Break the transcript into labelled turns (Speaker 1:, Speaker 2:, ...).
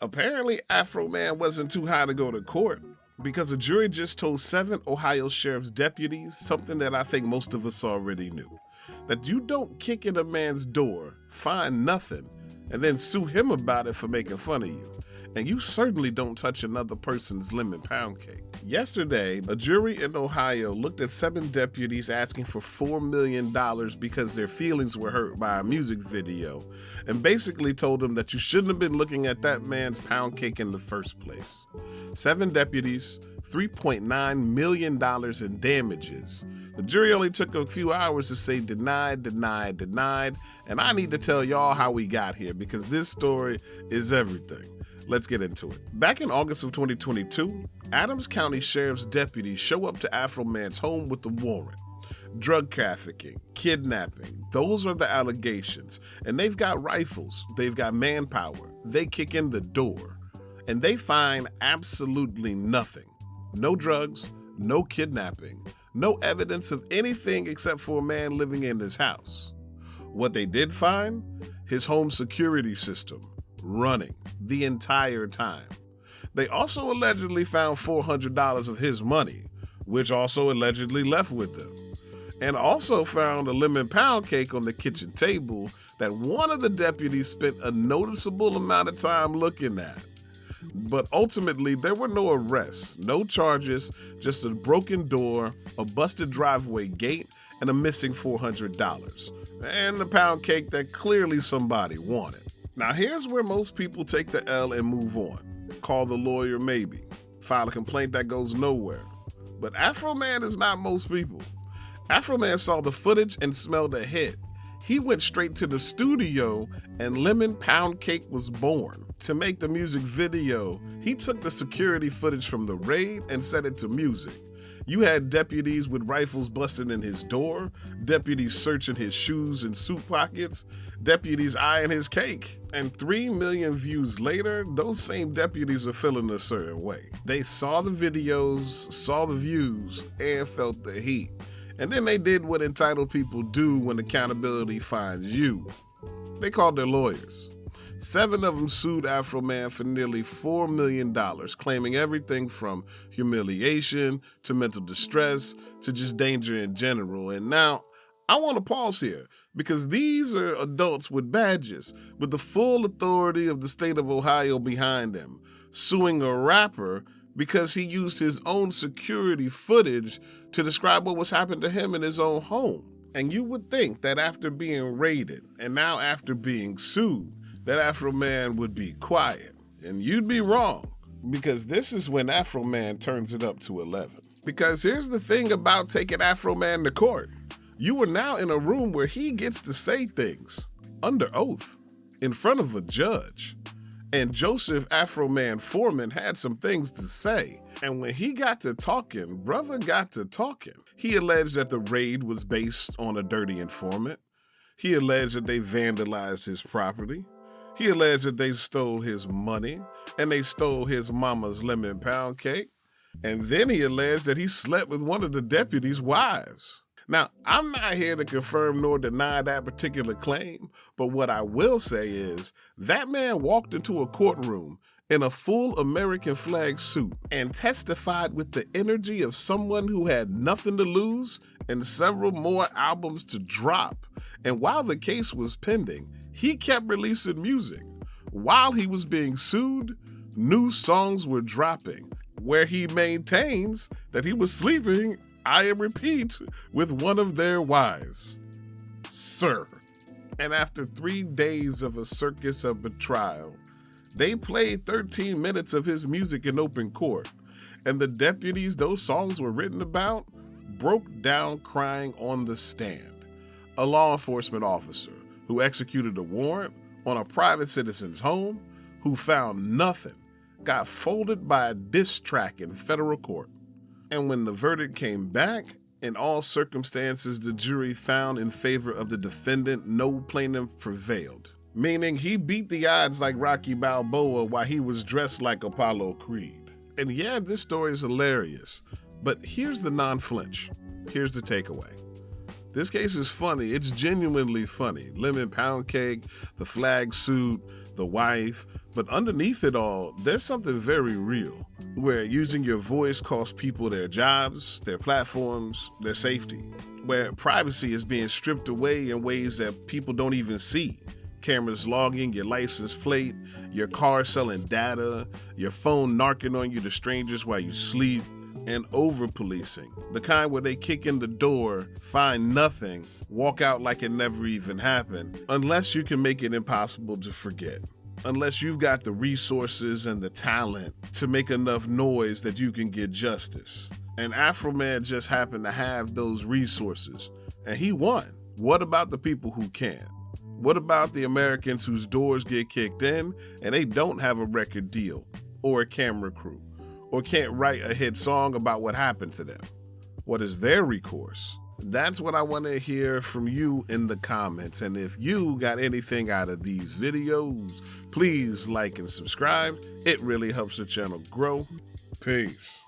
Speaker 1: Apparently, Afroman wasn't too high to go to court because a jury just told 7 Ohio sheriff's deputies something that I think most of us already knew. That you don't kick in a man's door, find nothing, and then sue him about it for making fun of you. And you certainly don't touch another person's lemon pound cake. Yesterday, a jury in Ohio looked at 7 deputies asking for $4 million because their feelings were hurt by a music video, and basically told them that you shouldn't have been looking at that man's pound cake in the first place. 7 deputies, $3.9 million in damages. The jury only took a few hours to say denied, denied, denied, and I need to tell y'all how we got here because this story is everything. Let's get into it. Back in August of 2022, Adams County Sheriff's deputies show up to Afroman's home with a warrant. Drug trafficking, kidnapping, those are the allegations. And they've got rifles, they've got manpower, they kick in the door, and they find absolutely nothing. No drugs, no kidnapping, no evidence of anything except for a man living in his house. What they did find? His home security system. Running the entire time. They also allegedly found $400 of his money, which also allegedly left with them, and also found a lemon pound cake on the kitchen table that one of the deputies spent a noticeable amount of time looking at. But ultimately, there were no arrests, no charges, just a broken door, a busted driveway gate, and a missing $400, and the pound cake that clearly somebody wanted. Now here's where most people take the L and move on. Call the lawyer maybe. File a complaint that goes nowhere. But Afroman is not most people. Afroman saw the footage and smelled a hit. He went straight to the studio and Lemon Pound Cake was born. To make the music video, he took the security footage from the raid and set it to music. You had deputies with rifles busting in his door, deputies searching his shoes and suit pockets, deputies eyeing his cake. And 3 million views later, those same deputies are feeling a certain way. They saw the videos, saw the views, and felt the heat. And then they did what entitled people do when accountability finds you. They called their lawyers. 7 of them sued Afroman for nearly $4 million, claiming everything from humiliation to mental distress to just danger in general. And now, I want to pause here because these are adults with badges, with the full authority of the state of Ohio behind them, suing a rapper because he used his own security footage to describe what was happening to him in his own home. And you would think that after being raided and now after being sued, that Afroman would be quiet. And you'd be wrong, because this is when Afroman turns it up to 11. Because here's the thing about taking Afroman to court. You are now in a room where he gets to say things under oath in front of a judge. And Joseph Afroman Foreman had some things to say. And when he got to talking, brother got to talking. He alleged that the raid was based on a dirty informant. He alleged that they vandalized his property. He alleged that they stole his money and they stole his mama's lemon pound cake. And then he alleged that he slept with one of the deputies' wives. Now, I'm not here to confirm nor deny that particular claim, but what I will say is that man walked into a courtroom in a full American flag suit and testified with the energy of someone who had nothing to lose and several more albums to drop. And while the case was pending, he kept releasing music. While he was being sued, new songs were dropping, where he maintains that he was sleeping, I repeat, with one of their wives. Sir. And after 3 days of a circus of betrayal, they played 13 minutes of his music in open court, and the deputies those songs were written about broke down crying on the stand. A law enforcement officer who executed a warrant on a private citizen's home, who found nothing, got folded by a diss track in federal court. And when the verdict came back, in all circumstances, the jury found in favor of the defendant, no plaintiff prevailed. Meaning he beat the odds like Rocky Balboa while he was dressed like Apollo Creed. And yeah, this story is hilarious, but here's the non-flinch. Here's the takeaway. This case is funny. It's genuinely funny. Lemon pound cake, the flag suit, the wife, but underneath it all, there's something very real, where using your voice costs people their jobs, their platforms, their safety, where privacy is being stripped away in ways that people don't even see. Cameras logging your license plate, your car selling data, your phone narking on you to strangers while you sleep, and over-policing, the kind where they kick in the door, find nothing, walk out like it never even happened, unless you can make it impossible to forget. Unless you've got the resources and the talent to make enough noise that you can get justice. And Afroman just happened to have those resources, and he won. What about the people who can't? What about the Americans whose doors get kicked in and they don't have a record deal or a camera crew or can't write a hit song about what happened to them? What is their recourse? That's what I want to hear from you in the comments. And if you got anything out of these videos, please like and subscribe. It really helps the channel grow. Peace.